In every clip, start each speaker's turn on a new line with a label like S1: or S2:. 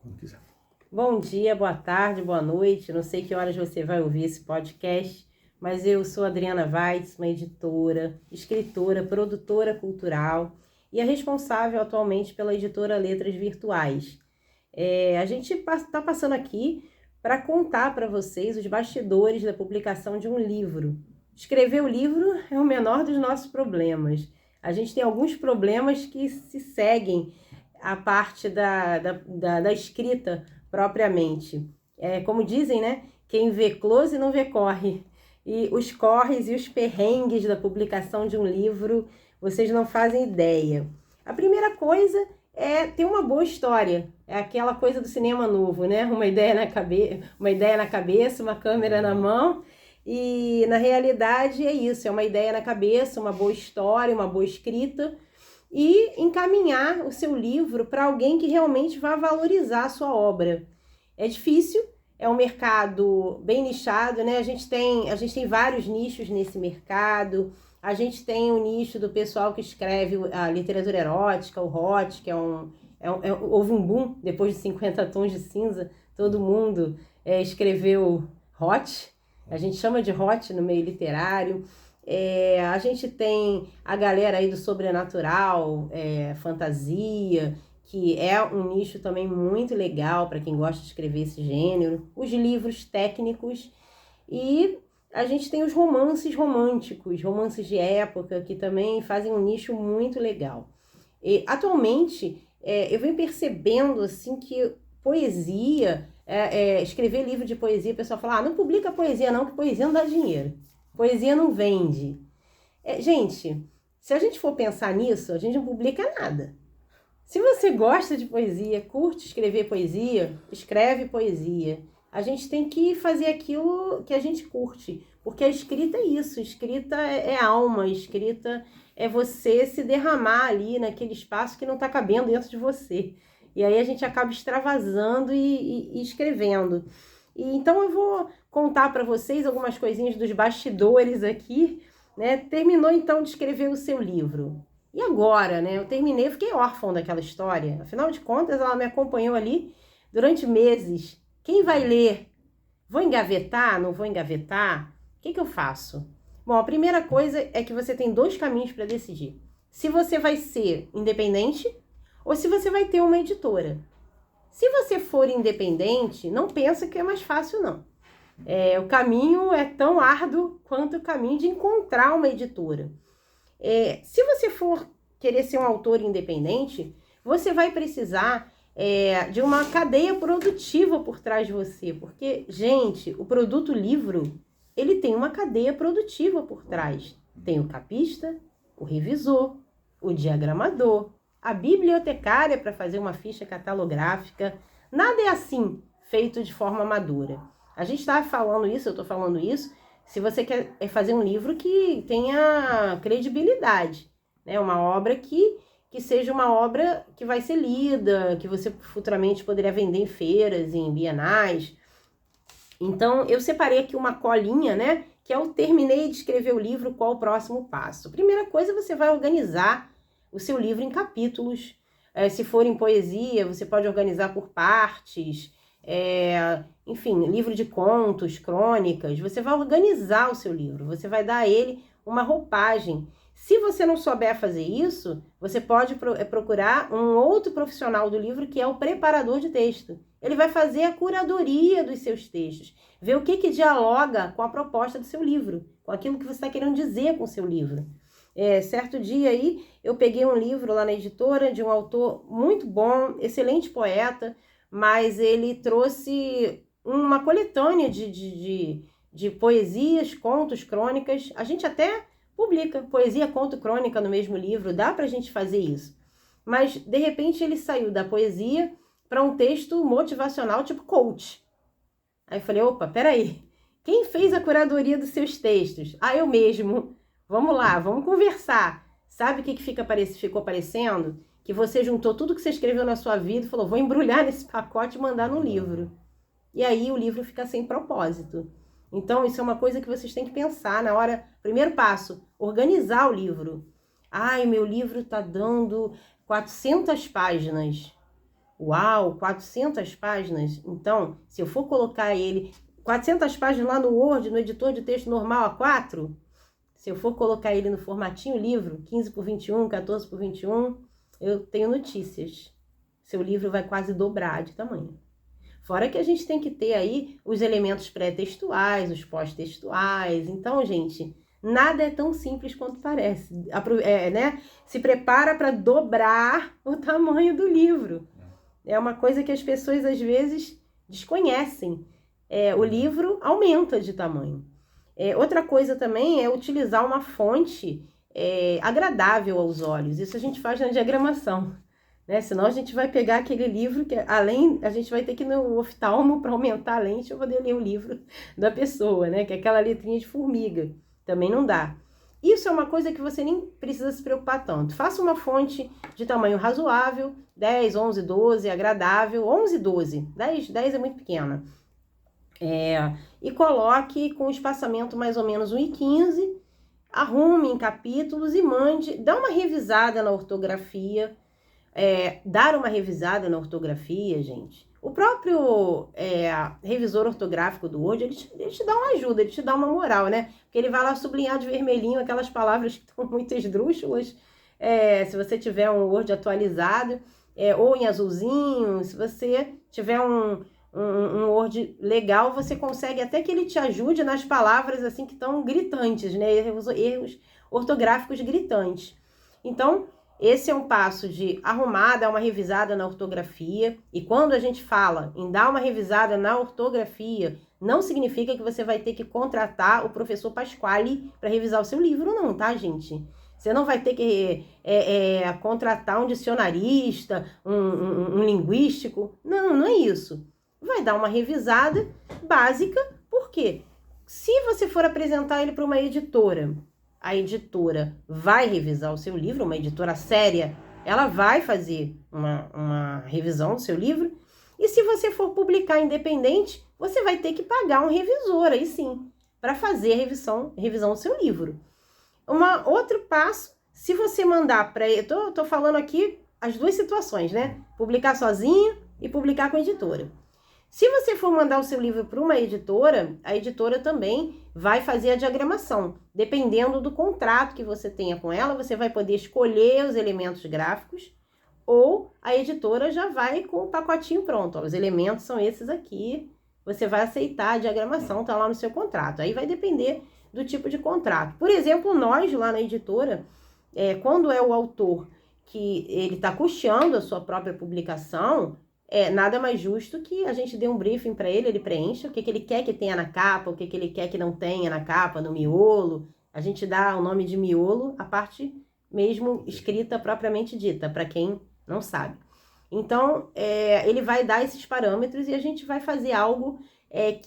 S1: Quando quiser.
S2: Bom dia, boa tarde, boa noite. Não sei que horas você vai ouvir esse podcast, mas eu sou Adriana Weitz, uma editora, escritora, produtora cultural e a responsável atualmente pela editora Letras Virtuais. A gente está passando aqui para contar para vocês os bastidores da publicação de um livro. Escrever o livro é o menor dos nossos problemas. A gente tem alguns problemas que se seguem a parte da escrita propriamente. Como dizem, né? Quem vê close não vê corre. E os corres e os perrengues da publicação de um livro, vocês não fazem ideia. A primeira coisa é ter uma boa história. É aquela coisa do cinema novo, né? Uma ideia na cabeça, uma câmera na mão. E na realidade é isso, é uma ideia na cabeça, uma boa história, uma boa escrita e encaminhar o seu livro para alguém que realmente vá valorizar a sua obra. É difícil, é um mercado bem nichado, né? A gente tem vários nichos nesse mercado. A gente tem o nicho do pessoal que escreve a literatura erótica, o hot, que houve um boom depois de 50 Tons de Cinza. Todo mundo escreveu hot. A gente chama de hot no meio literário. A gente tem a galera aí do sobrenatural, fantasia, que é um nicho também muito legal para quem gosta de escrever esse gênero. Os livros técnicos e a gente tem os romances românticos, romances de época, que também fazem um nicho muito legal. E, atualmente, eu venho percebendo assim, que poesia, escrever livro de poesia, o pessoal fala, não publica poesia não, que poesia não dá dinheiro. Poesia não vende. Gente, se a gente for pensar nisso, a gente não publica nada. Se você gosta de poesia, curte escrever poesia, escreve poesia. A gente tem que fazer aquilo que a gente curte, porque a escrita é isso, escrita é alma, escrita é você se derramar ali naquele espaço que não está cabendo dentro de você. E aí a gente acaba extravasando e escrevendo. Então eu vou contar para vocês algumas coisinhas dos bastidores aqui, né? Terminou então de escrever o seu livro. E agora, né? Eu terminei, eu fiquei órfã daquela história. Afinal de contas, ela me acompanhou ali durante meses. Quem vai ler? Vou engavetar? Não vou engavetar? O que eu faço? Bom, a primeira coisa é que você tem dois caminhos para decidir. Se você vai ser independente ou se você vai ter uma editora. Se você for independente, não pensa que é mais fácil, não. O caminho é tão árduo quanto o caminho de encontrar uma editora. Se você for querer ser um autor independente, você vai precisar de uma cadeia produtiva por trás de você. Porque, gente, o produto livro, ele tem uma cadeia produtiva por trás. Tem o capista, o revisor, o diagramador, a bibliotecária para fazer uma ficha catalográfica. Nada é assim, feito de forma madura. A gente está falando isso, eu estou falando isso, se você quer fazer um livro que tenha credibilidade, né? Uma obra que seja uma obra que vai ser lida, que você futuramente poderia vender em feiras, em bienais. Então, eu separei aqui uma colinha, né? Que é o terminei de escrever o livro, qual o próximo passo? Primeira coisa, você vai organizar o seu livro em capítulos. Se for em poesia, você pode organizar por partes. Enfim, livro de contos, crônicas. Você vai organizar o seu livro, você vai dar a ele uma roupagem. Se você não souber fazer isso, você pode procurar um outro profissional do livro, que é o preparador de texto. Ele vai fazer a curadoria dos seus textos, ver o que dialoga com a proposta do seu livro, com aquilo que você está querendo dizer com o seu livro. Certo dia aí, eu peguei um livro lá na editora de um autor muito bom, excelente poeta, mas ele trouxe uma coletânea de poesias, contos, crônicas. A gente até publica poesia, conto, crônica no mesmo livro, dá pra gente fazer isso. Mas, de repente, ele saiu da poesia para um texto motivacional tipo coach. Aí eu falei, opa, peraí, quem fez a curadoria dos seus textos? Eu mesmo. Vamos lá, vamos conversar. Sabe o que ficou parecendo? Que você juntou tudo que você escreveu na sua vida e falou, vou embrulhar nesse pacote e mandar no livro. E aí o livro fica sem propósito. Então, isso é uma coisa que vocês têm que pensar na hora. Primeiro passo, organizar o livro. Meu livro está dando 400 páginas. Uau, 400 páginas? Então, se eu for colocar ele 400 páginas lá no Word, no editor de texto normal A4, se eu for colocar ele no formatinho livro, 15 por 21, 14 por 21, eu tenho notícias. Seu livro vai quase dobrar de tamanho. Fora que a gente tem que ter aí os elementos pré-textuais, os pós-textuais. Então, gente, nada é tão simples quanto parece. Né? Se prepara para dobrar o tamanho do livro. É uma coisa que as pessoas, às vezes, desconhecem. O livro aumenta de tamanho. Outra coisa também é utilizar uma fonte agradável aos olhos. Isso a gente faz na diagramação, né? Senão a gente vai pegar aquele livro que, além, a gente vai ter que ir no oftalmo para aumentar a lente para poder ler o livro da pessoa, né? Que é aquela letrinha de formiga. Também não dá. Isso é uma coisa que você nem precisa se preocupar tanto. Faça uma fonte de tamanho razoável, 10, 11, 12, agradável, 11, 12. 10 é muito pequena. E coloque com espaçamento mais ou menos 1,15, arrume em capítulos e mande, dá uma revisada na ortografia. Dar uma revisada na ortografia, gente. O próprio revisor ortográfico do Word, ele te dá uma ajuda, ele te dá uma moral, né? Porque ele vai lá sublinhar de vermelhinho aquelas palavras que estão muito esdrúxulas. Se você tiver um Word atualizado, ou em azulzinho, se você tiver um Word legal, você consegue até que ele te ajude nas palavras assim que estão gritantes, né? Erros ortográficos gritantes. Então, esse é um passo de arrumar, dar uma revisada na ortografia. E quando a gente fala em dar uma revisada na ortografia, não significa que você vai ter que contratar o professor Pasquale para revisar o seu livro, não, tá, gente? Você não vai ter que contratar um dicionarista, um linguístico. Não é isso. Vai dar uma revisada básica, porque se você for apresentar ele para uma editora, a editora vai revisar o seu livro, uma editora séria, ela vai fazer uma revisão do seu livro, e se você for publicar independente, você vai ter que pagar um revisor, aí sim, para fazer a revisão do seu livro. Outro passo, se você mandar para... Eu tô falando aqui as duas situações, né? Publicar sozinho e publicar com a editora. Se você for mandar o seu livro para uma editora, a editora também vai fazer a diagramação. Dependendo do contrato que você tenha com ela, você vai poder escolher os elementos gráficos ou a editora já vai com o pacotinho pronto. Ó, os elementos são esses aqui, você vai aceitar a diagramação, tá lá no seu contrato. Aí vai depender do tipo de contrato. Por exemplo, nós lá na editora, quando é o autor que ele está custeando a sua própria publicação, nada mais justo que a gente dê um briefing para ele preencha o que ele quer que tenha na capa, o que ele quer que não tenha na capa, no miolo. A gente dá o nome de miolo, a parte mesmo escrita propriamente dita, para quem não sabe. Então, ele vai dar esses parâmetros e a gente vai fazer algo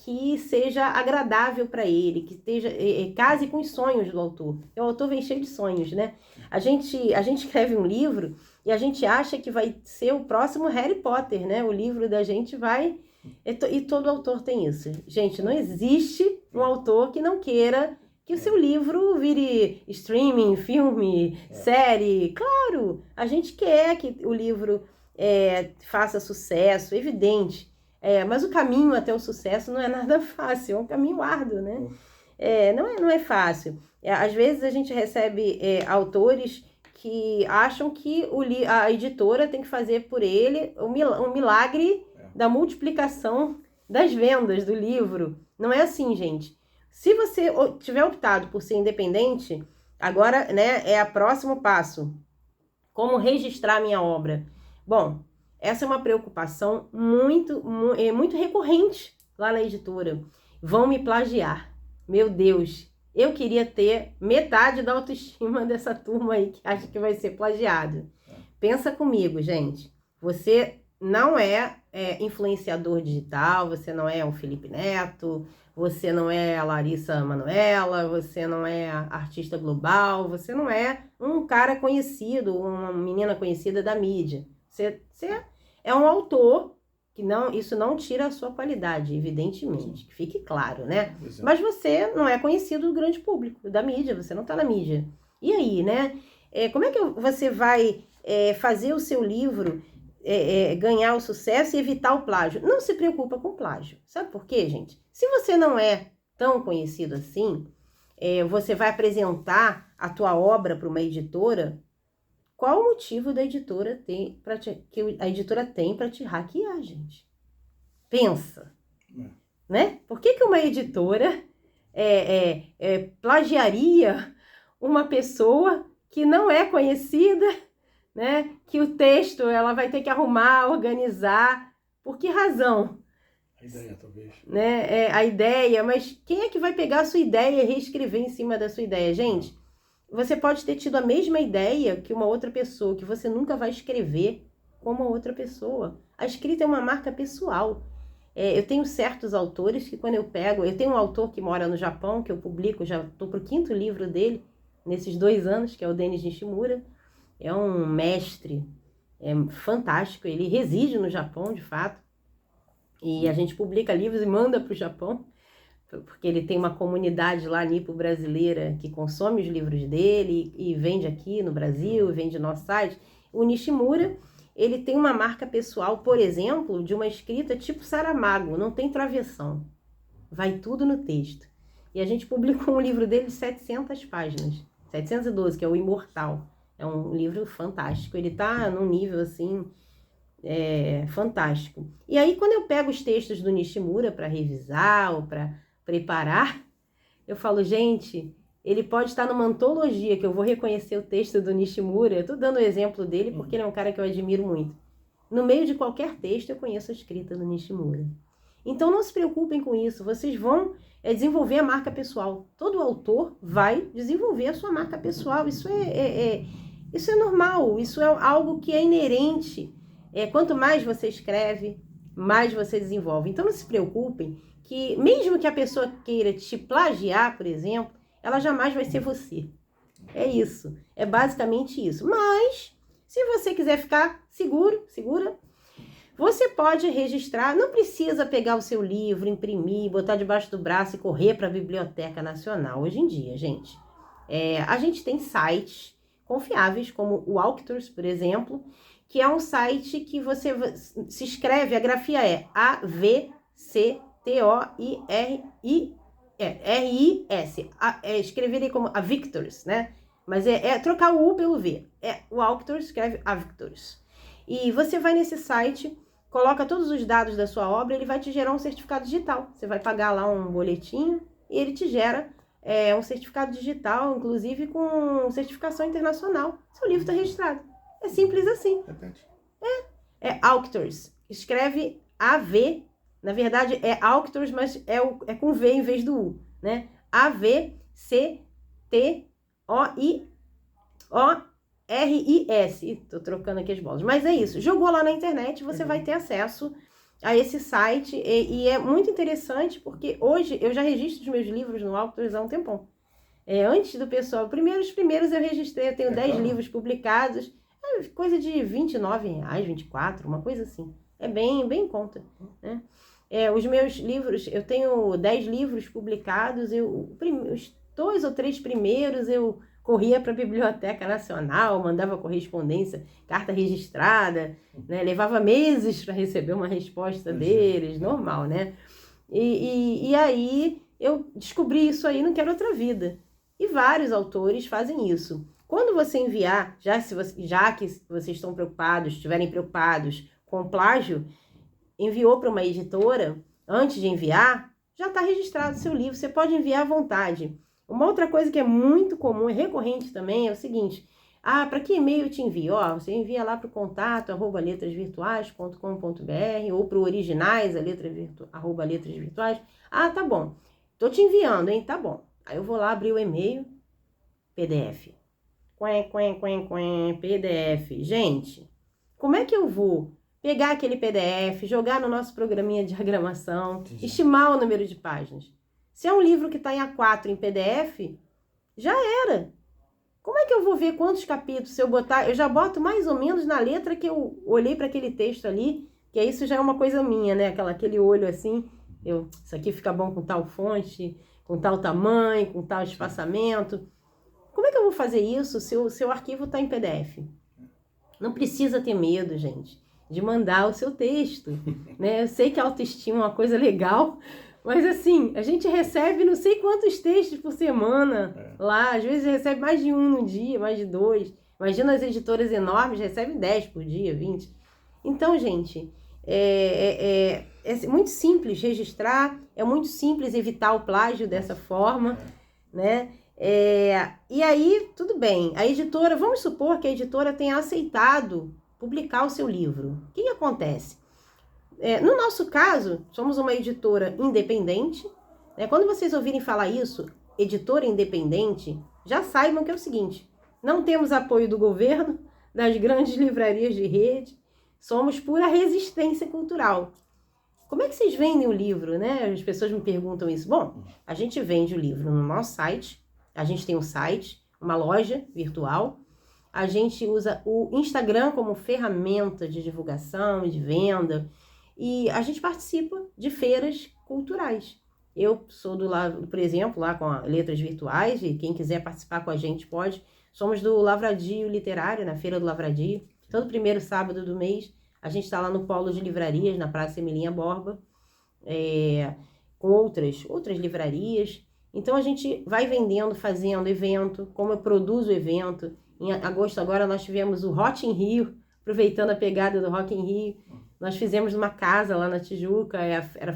S2: que seja agradável para ele, que case com os sonhos do autor. O autor vem cheio de sonhos, né? A gente escreve um livro e a gente acha que vai ser o próximo Harry Potter, né? O livro da gente vai... E todo autor tem isso. Gente, não existe um autor que não queira que o seu livro vire streaming, filme, série. Claro, a gente quer que o livro faça sucesso, evidente. Mas o caminho até o sucesso não é nada fácil, é um caminho árduo, né? Não é fácil. Às vezes a gente recebe autores que acham que a editora tem que fazer por ele um milagre da multiplicação das vendas do livro. Não é assim, gente. Se você tiver optado por ser independente, agora, né, é o próximo passo. Como registrar minha obra? Bom, essa é uma preocupação muito recorrente lá na editora. Vão me plagiar. Meu Deus, eu queria ter metade da autoestima dessa turma aí que acha que vai ser plagiado. Pensa comigo, gente. Você não é influenciador digital, você não é um Felipe Neto, você não é a Larissa Manoela, você não é artista global, você não é um cara conhecido, uma menina conhecida da mídia. Você é um autor que isso não tira a sua qualidade, evidentemente, que fique claro, né? Mas você não é conhecido do grande público, da mídia, você não está na mídia. E aí, né? Como é que você vai fazer o seu livro ganhar o sucesso e evitar o plágio. Não se preocupa com plágio. Sabe por quê, gente? Se você não é tão conhecido assim, você vai apresentar a tua obra para uma editora, qual o motivo da editora que a editora tem para te hackear, gente? Pensa, né? Por que uma editora plagiaria uma pessoa que não é conhecida, né? Que o texto ela vai ter que arrumar, organizar. Por que razão?
S1: A ideia, talvez.
S2: Né? A ideia, mas quem é que vai pegar a sua ideia e reescrever em cima da sua ideia? Gente, você pode ter tido a mesma ideia que uma outra pessoa, que você nunca vai escrever como a outra pessoa. A escrita é uma marca pessoal. Eu tenho certos autores que quando eu tenho um autor que mora no Japão, que eu publico, já estou para o 5º livro dele, nesses 2 anos, que é o Denis Nishimura. É um mestre fantástico, ele reside no Japão, de fato, e a gente publica livros e manda para o Japão, porque ele tem uma comunidade lá nipo-brasileira que consome os livros dele e vende aqui no Brasil, e vende no nosso site. O Nishimura, ele tem uma marca pessoal, por exemplo, de uma escrita tipo Saramago, não tem travessão, vai tudo no texto. E a gente publicou um livro dele de 700 páginas, 712, que é o Imortal. É um livro fantástico, ele tá num nível assim, fantástico. E aí quando eu pego os textos do Nishimura para revisar ou para preparar, eu falo, gente, ele pode estar numa antologia que eu vou reconhecer o texto do Nishimura. Eu tô dando o exemplo dele porque ele é um cara que eu admiro muito. No meio de qualquer texto eu conheço a escrita do Nishimura. Então não se preocupem com isso, vocês vão desenvolver a marca pessoal. Todo autor vai desenvolver a sua marca pessoal, isso é normal, isso é algo que é inerente. Quanto mais você escreve, mais você desenvolve. Então não se preocupem que mesmo que a pessoa queira te plagiar, por exemplo, ela jamais vai ser você. É isso, é basicamente isso. Mas se você quiser ficar segura, você pode registrar, não precisa pegar o seu livro, imprimir, botar debaixo do braço e correr para a Biblioteca Nacional. Hoje em dia, gente, a gente tem sites confiáveis, como o Auctors, por exemplo, que é um site que você se escreve, a grafia é AVCTOIRIS. Escreverei como Avictors, né? Mas é trocar o U pelo V. O Auctors escreve Avictors. E você vai nesse site, coloca todos os dados da sua obra, ele vai te gerar um certificado digital. Você vai pagar lá um boletim e ele te gera um certificado digital, inclusive com certificação internacional. Seu livro está registrado. É simples assim. É Auctors. Escreve AV. Na verdade é Auctors, mas é com V em vez do U, né? AVCTOIRIS. Tô trocando aqui as bolas. Mas é isso. Jogou lá na internet, você vai ter acesso a esse site. E é muito interessante porque hoje eu já registro os meus livros no Auctors há um tempão. Antes do pessoal, os primeiros eu registrei, eu tenho 10 livros publicados. Coisa de R$29, 24, uma coisa assim. É bem em conta, né? Os meus livros, eu tenho 10 livros publicados, os 2 ou 3 primeiros eu corria para a Biblioteca Nacional, mandava correspondência, carta registrada, né? Levava meses para receber uma resposta deles, normal, né? E aí eu descobri isso aí, não quero outra vida. E vários autores fazem isso. Quando você enviar, já que vocês estão preocupados, estiverem preocupados com plágio, enviou para uma editora, antes de enviar, já está registrado o seu livro, você pode enviar à vontade. Uma outra coisa que é muito comum e recorrente também é o seguinte, para que e-mail eu te envio? Você envia lá para o contato@letrasvirtuais.com.br ou para o originais, @letrasvirtuais. Tá bom, tô te enviando, hein? Tá bom. Aí eu vou lá abrir o e-mail, PDF. PDF. Gente, como é que eu vou pegar aquele PDF, jogar no nosso programinha de diagramação, estimar o número de páginas? Se é um livro que está em A4 em PDF, já era. Como é que eu vou ver quantos capítulos? Se eu botar, eu já boto mais ou menos na letra que eu olhei para aquele texto ali, que isso já é uma coisa minha, né? Aquele olho assim, isso aqui fica bom com tal fonte, com tal tamanho, com tal espaçamento. Como é que eu vou fazer isso se o seu arquivo está em PDF? Não precisa ter medo, gente. de mandar o seu texto, né? Eu sei que a autoestima é uma coisa legal, mas assim, a gente recebe não sei quantos textos por semana lá, às vezes recebe mais de um no dia, mais de 2. Imagina as editoras enormes, recebem 10 por dia, 20. Então, gente, é muito simples registrar, é muito simples evitar o plágio dessa forma, né? E aí, tudo bem, a editora, vamos supor que a editora tenha aceitado publicar o seu livro. O que acontece? No nosso caso, somos uma editora independente, né? Quando vocês ouvirem falar isso, editora independente, já saibam que é o seguinte, não temos apoio do governo, das grandes livrarias de rede, somos pura resistência cultural. Como é que vocês vendem o livro, né? As pessoas me perguntam isso. Bom, a gente vende o livro no nosso site, a gente tem um site, uma loja virtual, a gente usa o Instagram como ferramenta de divulgação, de venda, e a gente participa de feiras culturais. Eu sou por exemplo, lá com Letras Virtuais, e quem quiser participar com a gente pode. Somos do Lavradio Literário, na Feira do Lavradio. Todo primeiro sábado do mês, a gente está lá no Polo de Livrarias, na Praça Emilinha Borba, com outras livrarias. Então, a gente vai vendendo, fazendo evento, como eu produzo o evento. Em agosto agora nós tivemos o Hot in Rio, aproveitando a pegada do Rock in Rio. Nós fizemos uma casa lá na Tijuca,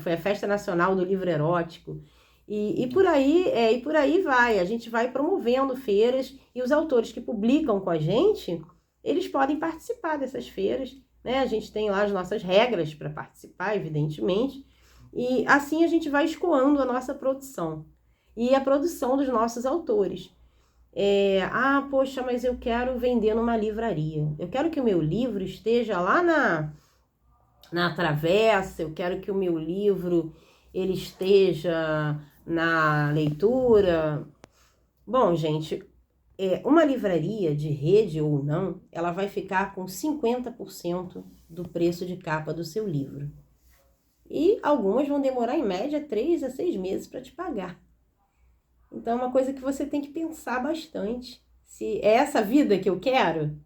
S2: foi a Festa Nacional do Livro Erótico. E por aí vai, a gente vai promovendo feiras e os autores que publicam com a gente, eles podem participar dessas feiras, né? A gente tem lá as nossas regras para participar, evidentemente, e assim a gente vai escoando a nossa produção e a produção dos nossos autores. Poxa, mas eu quero vender numa livraria, eu quero que o meu livro esteja lá na Travessa, eu quero que o meu livro ele esteja na Leitura. Bom, gente, uma livraria de rede ou não, ela vai ficar com 50% do preço de capa do seu livro. E algumas vão demorar, em média, 3 a 6 meses para te pagar. Então, é uma coisa que você tem que pensar bastante. Se é essa vida que eu quero,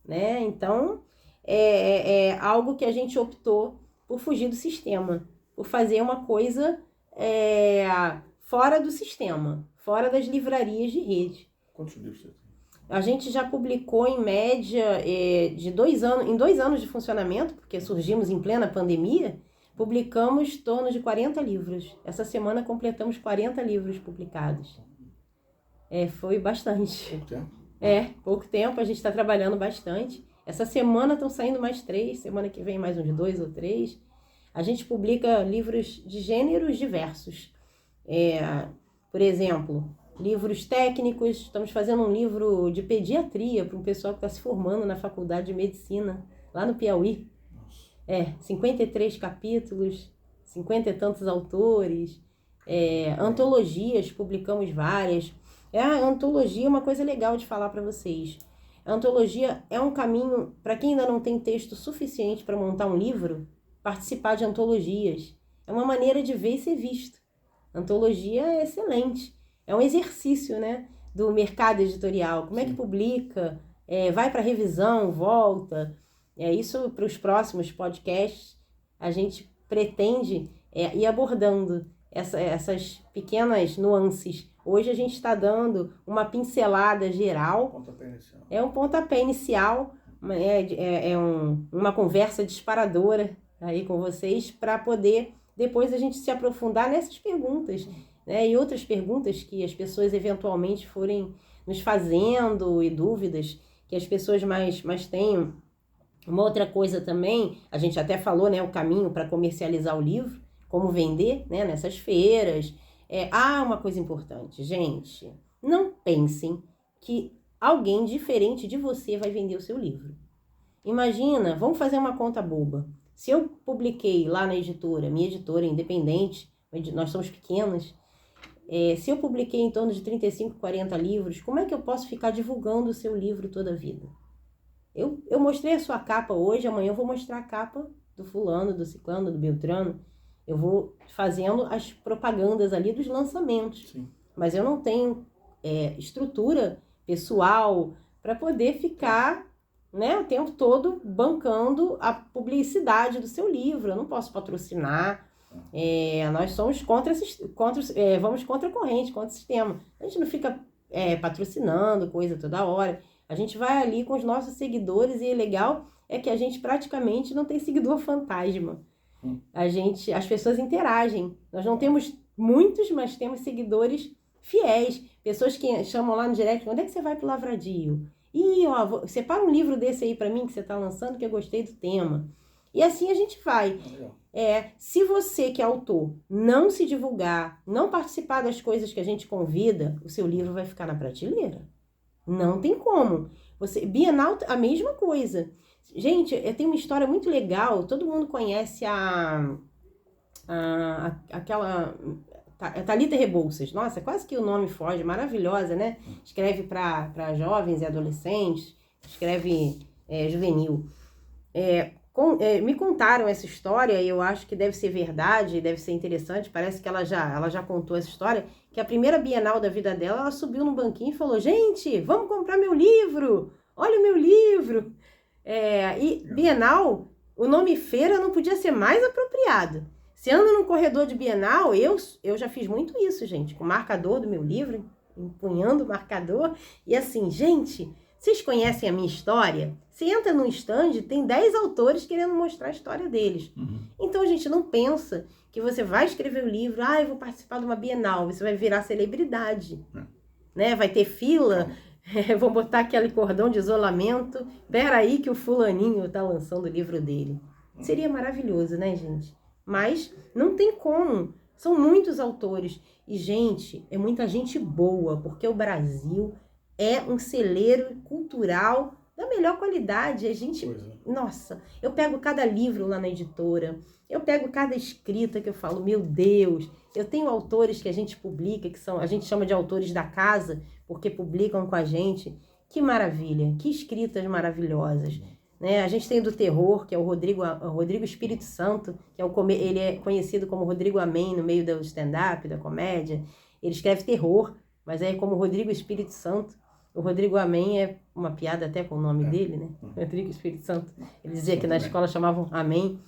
S2: né? Então, é algo que a gente optou por fugir do sistema, por fazer uma coisa fora do sistema, fora das livrarias de rede.
S1: Quantos livros você tem?
S2: A gente já publicou em média em 2 anos de funcionamento, porque surgimos em plena pandemia, publicamos em torno de 40 livros. Essa semana completamos 40 livros publicados. Foi bastante.
S1: Pouco tempo?
S2: Pouco tempo, a gente está trabalhando bastante. Essa semana estão saindo mais 3, semana que vem mais uns 2 ou 3. A gente publica livros de gêneros diversos. Por exemplo, livros técnicos. Estamos fazendo um livro de pediatria para um pessoal que está se formando na faculdade de medicina, lá no Piauí. 53 capítulos, 50 e tantos autores. Antologias, publicamos várias. A antologia é uma coisa legal de falar para vocês. A antologia é um caminho, para quem ainda não tem texto suficiente para montar um livro, participar de antologias. É uma maneira de ver e ser visto. Antologia é excelente. É um exercício, né, do mercado editorial. Como é que publica? Vai para revisão, volta. Isso para os próximos podcasts. A gente pretende ir abordando essas pequenas nuances. Hoje a gente está dando uma pincelada geral.
S1: Pontapé inicial.
S2: É um pontapé inicial, uma conversa disparadora aí com vocês, para poder depois a gente se aprofundar nessas perguntas, né? E outras perguntas que as pessoas eventualmente forem nos fazendo, e dúvidas que as pessoas mais tenham. Uma outra coisa também, a gente até falou, né, o caminho para comercializar o livro, como vender, né, nessas feiras. Uma coisa importante, gente, não pensem que alguém diferente de você vai vender o seu livro. Imagina, vamos fazer uma conta boba. Se eu publiquei lá na editora, minha editora é independente, nós somos pequenas, se eu publiquei em torno de 35, 40 livros, como é que eu posso ficar divulgando o seu livro toda a vida? Eu mostrei a sua capa hoje, amanhã eu vou mostrar a capa do fulano, do ciclano, do beltrano. Eu vou fazendo as propagandas ali dos lançamentos.
S1: Sim.
S2: Mas eu não tenho estrutura pessoal para poder ficar né, o tempo todo bancando a publicidade do seu livro. Eu não posso patrocinar. Nós somos vamos contra a corrente, contra o sistema. A gente não fica patrocinando coisa toda hora. A gente vai ali com os nossos seguidores e o legal é que a gente praticamente não tem seguidor fantasma. As pessoas interagem. Nós não temos muitos, mas temos seguidores fiéis. Pessoas que chamam lá no direct, onde é que você vai pro Lavradio? Separa um livro desse aí para mim que você está lançando, que eu gostei do tema. E assim a gente vai. Se você que é autor não se divulgar, não participar das coisas que a gente convida, o seu livro vai ficar na prateleira. Não tem como. Bienal, a mesma coisa. Gente, eu tenho uma história muito legal. Todo mundo conhece aquela Thalita Rebouças. Nossa, quase que o nome foge. Maravilhosa, né? Escreve para jovens e adolescentes. Escreve juvenil. Me contaram essa história e eu acho que deve ser verdade, deve ser interessante. Parece que ela já contou essa história, que a primeira Bienal da vida dela, ela subiu num banquinho e falou: gente, vamos comprar meu livro, olha o meu livro. E Bienal, o nome feira não podia ser mais apropriado. Se anda num corredor de Bienal, eu já fiz muito isso, gente, com o marcador do meu livro, empunhando o marcador, e assim, gente, vocês conhecem a minha história? Você entra num stand, tem 10 autores querendo mostrar a história deles. Então, gente, não pensa que você vai escrever o livro, eu vou participar de uma Bienal, você vai virar celebridade. Né? Vai ter fila, vão botar aquele cordão de isolamento. Peraí que o fulaninho tá lançando o livro dele. Seria maravilhoso, né, gente? Mas não tem como. São muitos autores. E, gente, é muita gente boa, porque o Brasil é um celeiro cultural da melhor qualidade. Nossa, eu pego cada livro lá na editora, eu pego cada escrita que eu falo, meu Deus, eu tenho autores que a gente publica, a gente chama de autores da casa, porque publicam com a gente. Que maravilha, que escritas maravilhosas. Né? A gente tem do terror, que é o Rodrigo Espírito Santo, que ele é conhecido como Rodrigo Amém no meio do stand-up, da comédia. Ele escreve terror, mas é como Rodrigo Espírito Santo. O Rodrigo Amém é uma piada até com o nome dele, né? Rodrigo Espírito Santo. Ele dizia que na escola chamavam Amém.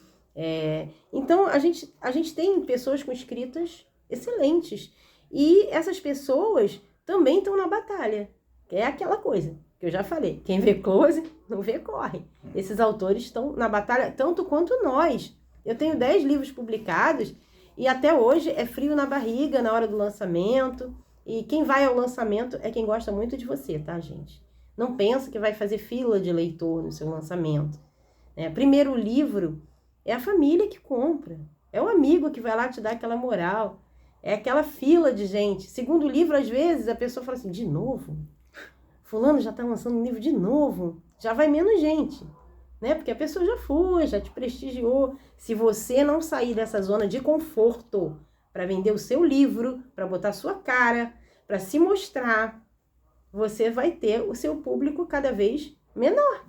S2: Então, a gente tem pessoas com escritas excelentes. E essas pessoas também estão na batalha. É aquela coisa que eu já falei. Quem vê close, não vê corre. Esses autores estão na batalha tanto quanto nós. Eu tenho 10 livros publicados e até hoje é frio na barriga na hora do lançamento. E quem vai ao lançamento é quem gosta muito de você, tá, gente? Não pensa que vai fazer fila de leitor no seu lançamento. Primeiro livro é a família que compra. É o amigo que vai lá te dar aquela moral. É aquela fila de gente. Segundo livro, às vezes, a pessoa fala assim, de novo? Fulano já está lançando um livro de novo. Já vai menos gente. Né? Porque a pessoa já foi, já te prestigiou. Se você não sair dessa zona de conforto para vender o seu livro, para botar sua cara, para se mostrar, você vai ter o seu público cada vez menor.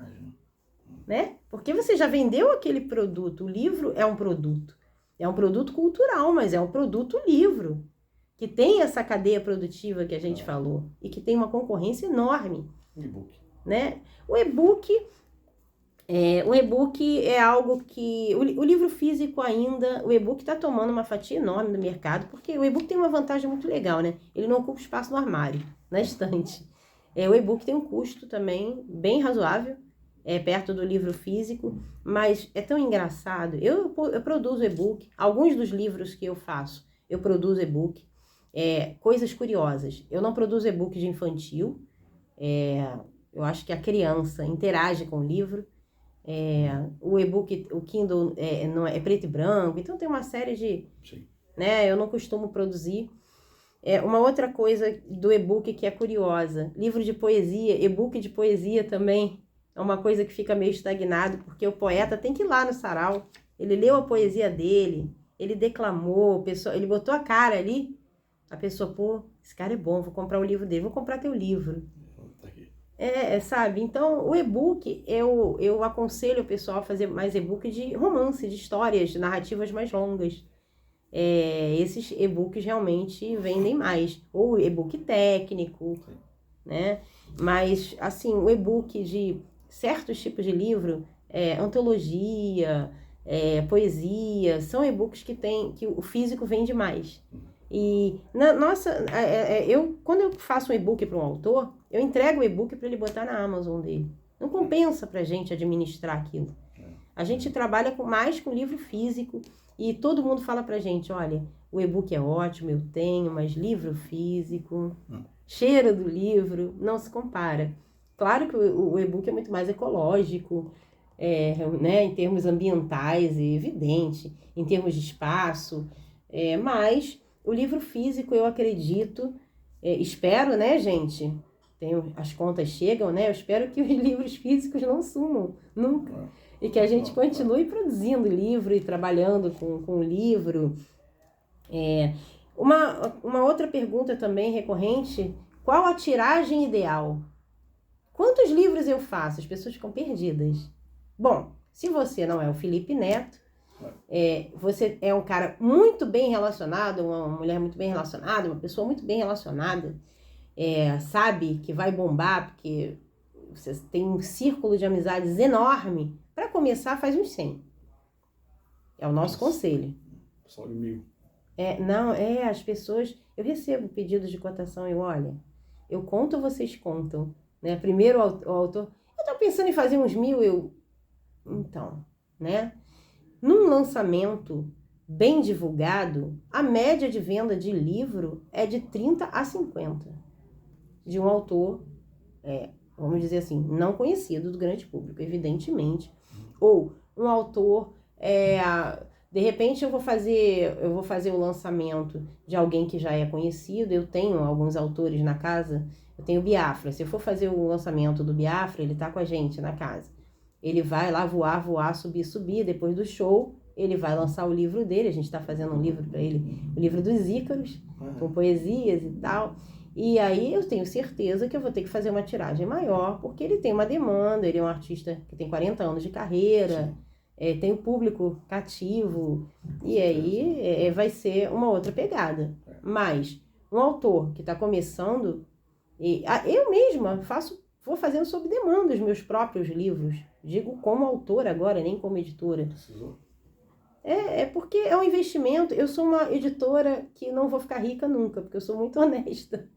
S2: Né? Porque você já vendeu aquele produto. O livro é um produto. É um produto cultural, mas é um produto livro. Que tem essa cadeia produtiva que a gente falou. E que tem uma concorrência enorme.
S1: E-book.
S2: Né? O e-book é algo que... O livro físico ainda... O e-book está tomando uma fatia enorme do mercado. Porque o e-book tem uma vantagem muito legal, né? Ele não ocupa espaço no armário, na estante. O e-book tem um custo também bem razoável. Perto do livro físico, mas é tão engraçado. Eu produzo e-book, alguns dos livros que eu faço, eu produzo e-book, coisas curiosas. Eu não produzo e-book de infantil, eu acho que a criança interage com o livro, o e-book, o Kindle não é preto e branco, então tem uma série de...
S1: Sim.
S2: Né, eu não costumo produzir. Uma outra coisa do e-book que é curiosa, livro de poesia, e-book de poesia também, é uma coisa que fica meio estagnado, porque o poeta tem que ir lá no sarau. Ele leu a poesia dele, ele declamou, ele botou a cara ali. A pessoa, pô, esse cara é bom, vou comprar o livro dele, vou comprar teu livro. Sabe? Então, o e-book, eu aconselho o pessoal a fazer mais e-book de romance, de histórias, de narrativas mais longas. Esses e-books realmente vendem mais. Ou e-book técnico, né? Mas, assim, o e-book de certos tipos de livro, antologia, poesia, são e-books que o físico vende mais. E, quando eu faço um e-book para um autor, eu entrego o e-book para ele botar na Amazon dele. Não compensa para a gente administrar aquilo. A gente trabalha mais com livro físico e todo mundo fala para a gente, olha, o e-book é ótimo, eu tenho, mas livro físico, cheiro do livro, não se compara. Claro que o e-book é muito mais ecológico, né, em termos ambientais, é evidente, em termos de espaço, mas o livro físico, eu acredito, espero, né, gente? As contas chegam, né? Eu espero que os livros físicos não sumam, nunca. E que a gente continue produzindo livro e trabalhando com o livro. Uma outra pergunta também recorrente, qual a tiragem ideal? Quantos livros eu faço? As pessoas ficam perdidas. Bom, se você não é o Felipe Neto, você é um cara muito bem relacionado, uma mulher muito bem relacionada, uma pessoa muito bem relacionada, sabe que vai bombar, porque você tem um círculo de amizades enorme. Para começar, faz uns 100. É o nosso conselho.
S1: Só de 1000.
S2: As pessoas... Eu recebo pedidos de cotação e olha, eu conto ou vocês contam? Né? Primeiro o autor... Eu tô pensando em fazer uns 1000, Então, né? Num lançamento bem divulgado, a média de venda de livro é de 30 a 50. De um autor, vamos dizer assim, não conhecido do grande público, evidentemente. Ou um autor, de repente eu vou fazer o lançamento de alguém que já é conhecido. Eu tenho alguns autores na casa, eu tenho o Biafra. Se eu for fazer o lançamento do Biafra, ele tá com a gente na casa. Ele vai lá voar, subir. Depois do show, ele vai lançar o livro dele. A gente está fazendo um livro para ele, o livro dos Ícaros, com poesias e tal. E aí eu tenho certeza que eu vou ter que fazer uma tiragem maior, porque ele tem uma demanda, ele é um artista que tem 40 anos de carreira, tem um público cativo, e aí vai ser uma outra pegada. Mas um autor que está começando, eu mesma vou fazendo sob demanda os meus próprios livros. Digo como autora agora, nem como editora. Porque é um investimento. Eu sou uma editora que não vou ficar rica nunca, porque eu sou muito honesta.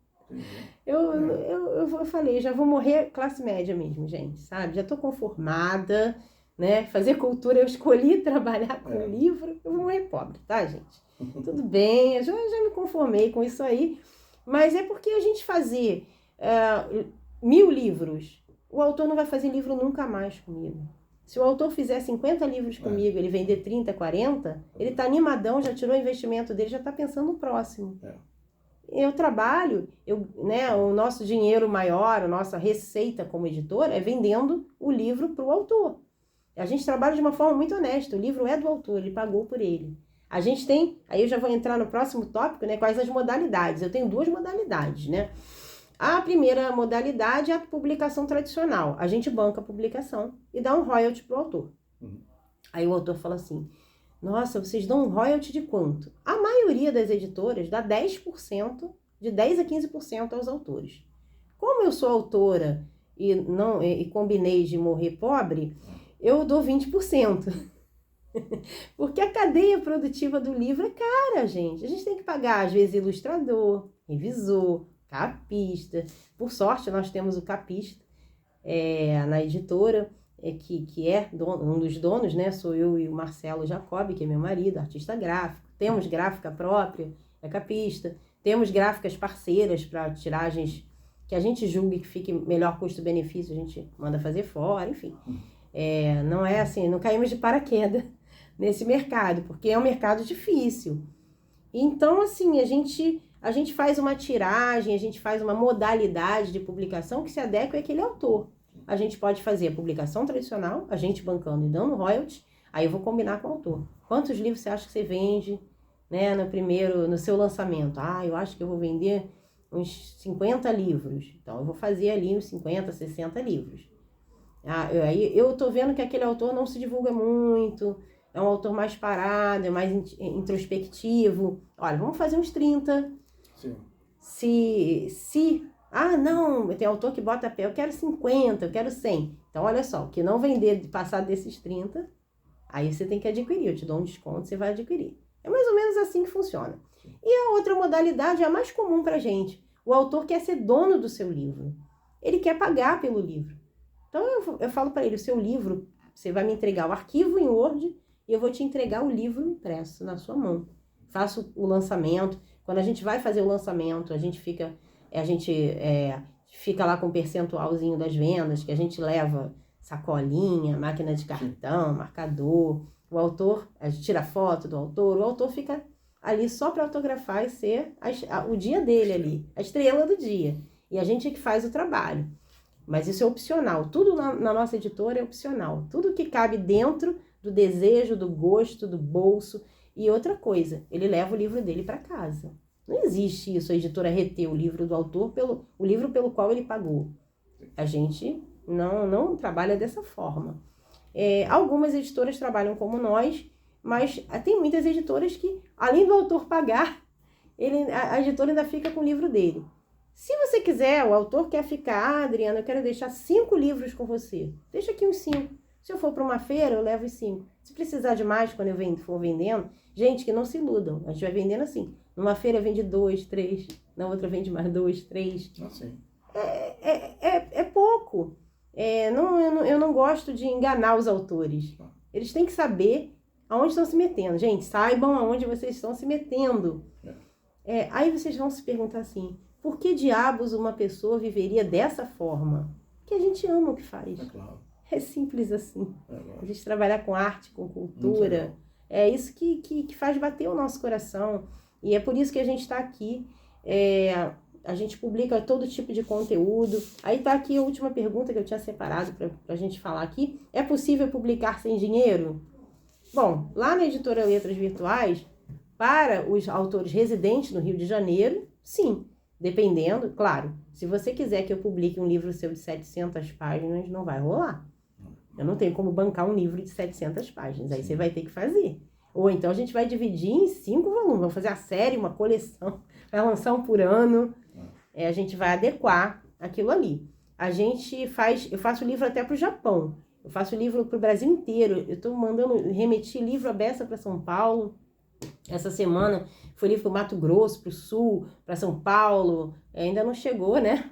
S2: Eu falei, já vou morrer classe média mesmo, gente, sabe? Já estou conformada, né? Fazer cultura, eu escolhi trabalhar com livro, eu vou morrer pobre, tá, gente? Tudo bem, eu já me conformei com isso aí, mas é porque a gente fazer 1000 livros, o autor não vai fazer livro nunca mais comigo. Se o autor fizer 50 livros comigo, ele vender 30, 40, ele está animadão, já tirou o investimento dele, já está pensando no próximo. Eu trabalho, o nosso dinheiro maior, a nossa receita como editora é vendendo o livro para o autor. A gente trabalha de uma forma muito honesta, o livro é do autor, ele pagou por ele. A gente tem, aí eu já vou entrar no próximo tópico, né, quais as modalidades. Eu tenho 2 modalidades, né? A primeira modalidade é a publicação tradicional. A gente banca a publicação e dá um royalty para o autor. Aí o autor fala assim, nossa, vocês dão um royalty de quanto? A maioria das editoras dá 10%, de 10% a 15% aos autores. Como eu sou autora e combinei de morrer pobre, eu dou 20%. Porque a cadeia produtiva do livro é cara, gente. A gente tem que pagar, às vezes, ilustrador, revisor, capista. Por sorte, nós temos o capista na editora, que é um dos donos, né? Sou eu e o Marcelo Jacob, que é meu marido, artista gráfico. Temos gráfica própria, é capista. Temos gráficas parceiras para tiragens que a gente julgue que fique melhor custo-benefício, a gente manda fazer fora, enfim. Não é assim, não caímos de paraquedas nesse mercado, porque é um mercado difícil. Então, assim, a gente faz uma tiragem, a gente faz uma modalidade de publicação que se adequa àquele autor. A gente pode fazer a publicação tradicional, a gente bancando e dando royalties, aí eu vou combinar com o autor. Quantos livros você acha que você vende, né, no seu lançamento? Eu acho que eu vou vender uns 50 livros. Então, eu vou fazer ali uns 50, 60 livros. Aí eu tô vendo que aquele autor não se divulga muito, é um autor mais parado, é mais introspectivo. Olha, vamos fazer uns 30.
S1: Sim.
S2: Se Ah, não, tem autor que bota pé, eu quero 50, eu quero 100. Então, olha só, o que não vender passar desses 30, aí você tem que adquirir, eu te dou um desconto, você vai adquirir. É mais ou menos assim que funciona. E a outra modalidade é a mais comum pra gente. O autor quer ser dono do seu livro. Ele quer pagar pelo livro. Então, eu falo para ele, o seu livro, você vai me entregar o arquivo em Word e eu vou te entregar o livro impresso na sua mão. Faço o lançamento. Quando a gente vai fazer o lançamento, a gente fica lá com um percentualzinho das vendas, que a gente leva sacolinha, máquina de cartão, marcador. O autor, a gente tira foto do autor, o autor fica ali só para autografar e ser o dia dele ali, a estrela do dia. E a gente é que faz o trabalho. Mas isso é opcional. Tudo na nossa editora é opcional. Tudo que cabe dentro do desejo, do gosto, do bolso. E outra coisa, ele leva o livro dele para casa. Não existe isso, a editora reter o livro do autor, o livro pelo qual ele pagou. A gente não trabalha dessa forma. Algumas editoras trabalham como nós, mas tem muitas editoras que, além do autor pagar, a editora ainda fica com o livro dele. Se você quiser, o autor quer ficar, Adriana, eu quero deixar 5 livros com você. Deixa aqui uns 5. Se eu for para uma feira, eu levo os 5. Se precisar de mais, quando eu for vendendo, gente, que não se iludam. A gente vai vendendo assim. Numa feira vende 2, 3. Na outra vende mais 2, 3.
S1: Assim.
S2: É pouco. Eu não gosto de enganar os autores. Eles têm que saber aonde estão se metendo. Gente, saibam aonde vocês estão se metendo. Aí vocês vão se perguntar assim, por que diabos uma pessoa viveria dessa forma? Porque a gente ama o que faz.
S1: É claro.
S2: É simples assim. A gente trabalhar com arte, com cultura, é isso que faz bater o nosso coração. E é por isso que a gente está aqui. A gente publica todo tipo de conteúdo. Aí está aqui a última pergunta que eu tinha separado para a gente falar aqui. É possível publicar sem dinheiro? Bom, lá na editora Letras Virtuais, para os autores residentes no Rio de Janeiro, sim. Dependendo, claro, se você quiser que eu publique um livro seu de 700 páginas, não vai rolar. Eu não tenho como bancar um livro de 700 páginas, aí você vai ter que fazer. Ou então a gente vai dividir em 5 volumes, vamos fazer a série, uma coleção, vai lançar um por ano, a gente vai adequar aquilo ali. Eu faço livro até para o Japão, eu faço livro para o Brasil inteiro, eu estou remeter livro à beça para São Paulo. Essa semana foi livro para o Mato Grosso, para o Sul, para São Paulo. Ainda não chegou, né?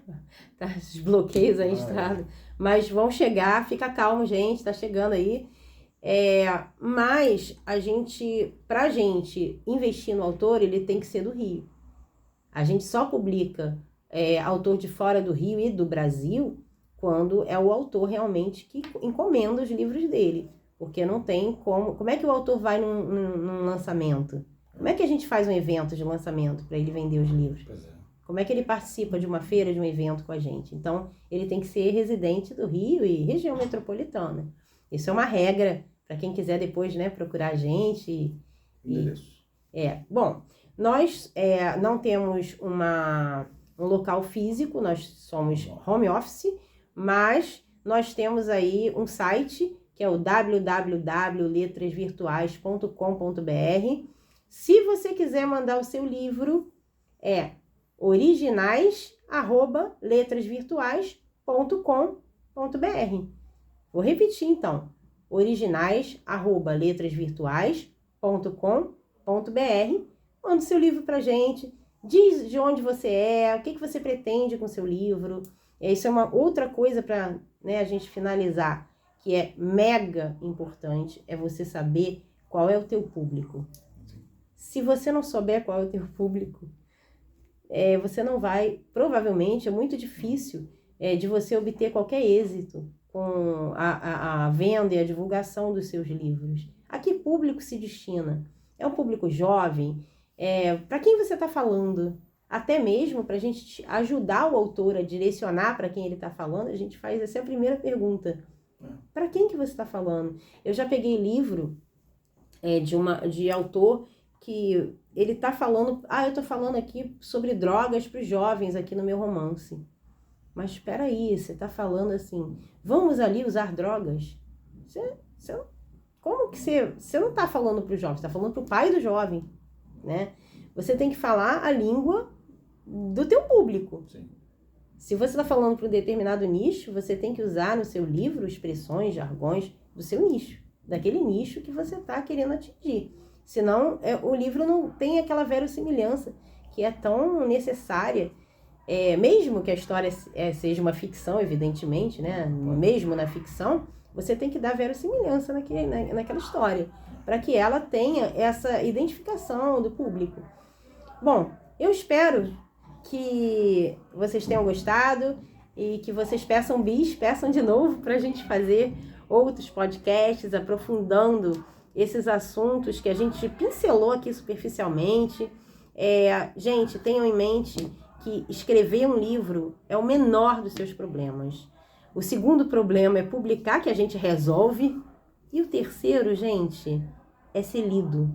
S2: Tá, os bloqueios aí, estrada. Mas vão chegar, fica calmo, gente, tá chegando aí. Mas pra gente investir no autor, ele tem que ser do Rio. A gente só publica autor de fora do Rio e do Brasil quando é o autor realmente que encomenda os livros dele. Porque não tem como... Como é que o autor vai num lançamento? Como é que a gente faz um evento de lançamento para ele vender os livros?
S1: Pois é.
S2: Como é que ele participa de uma feira, de um evento com a gente? Então, ele tem que ser residente do Rio e região metropolitana. Isso é uma regra para quem quiser depois, né, procurar a gente. Bom, nós não temos um local físico, nós somos home office, mas nós temos aí um site que é o www.letrasvirtuais.com.br. Se você quiser mandar o seu livro, é originais@letrasvirtuais.com.br. Vou repetir então, originais@letrasvirtuais.com.br. Manda o seu livro pra gente, diz de onde você é, o que você pretende com o seu livro. Isso é uma outra coisa para, né, a gente finalizar, que é mega importante, é você saber qual é o teu público. Se você não souber qual é o teu público, você não vai, provavelmente é muito difícil de você obter qualquer êxito com a venda e a divulgação dos seus livros. A que público se destina? É um público jovem? Para quem você está falando? Até mesmo para a gente ajudar o autor a direcionar para quem ele está falando, a gente faz essa primeira pergunta. Para quem que você está falando? Eu já peguei livro de autor que ele está falando... eu estou falando aqui sobre drogas para os jovens aqui no meu romance. Mas espera aí, você está falando assim, vamos ali usar drogas? Como que você não está falando para o jovem, você está falando para o pai do jovem, né? Você tem que falar a língua do teu público.
S1: Sim.
S2: Se você está falando para um determinado nicho, você tem que usar no seu livro expressões, jargões do seu nicho, daquele nicho que você está querendo atingir. Senão, o livro não tem aquela verossimilhança que é tão necessária, mesmo que a história seja uma ficção, evidentemente, né? Mesmo na ficção, você tem que dar verossimilhança naquela história, para que ela tenha essa identificação do público. Bom, eu espero que vocês tenham gostado e que vocês peçam de novo para a gente fazer outros podcasts aprofundando esses assuntos que a gente pincelou aqui superficialmente. Gente, tenham em mente que escrever um livro é o menor dos seus problemas. O segundo problema é publicar, que a gente resolve. E o terceiro, gente, é ser lido.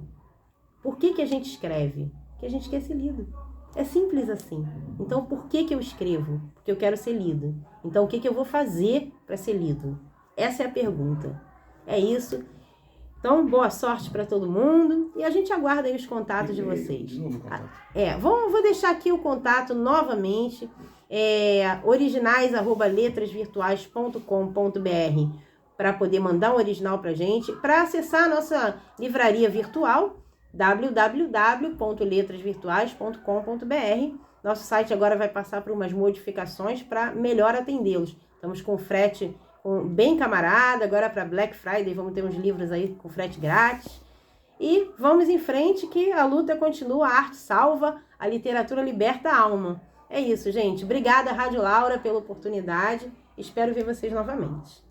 S2: Por que a gente escreve? Porque a gente quer ser lido. É simples assim. Então, por que eu escrevo? Porque eu quero ser lido. Então, o que eu vou fazer para ser lido? Essa é a pergunta. É isso. Então, boa sorte para todo mundo. E a gente aguarda aí os contatos de vocês.
S1: De novo o contato.
S2: Vou deixar aqui o contato novamente. originais@letrasvirtuais.com.br para poder mandar um original para a gente. Para acessar a nossa livraria virtual, www.letrasvirtuais.com.br. Nosso site agora vai passar por umas modificações para melhor atendê-los. Estamos com frete bem camarada, agora para Black Friday vamos ter uns livros aí com frete grátis. E vamos em frente que a luta continua, a arte salva, a literatura liberta a alma. É isso, gente. Obrigada, Rádio Laura, pela oportunidade. Espero ver vocês novamente.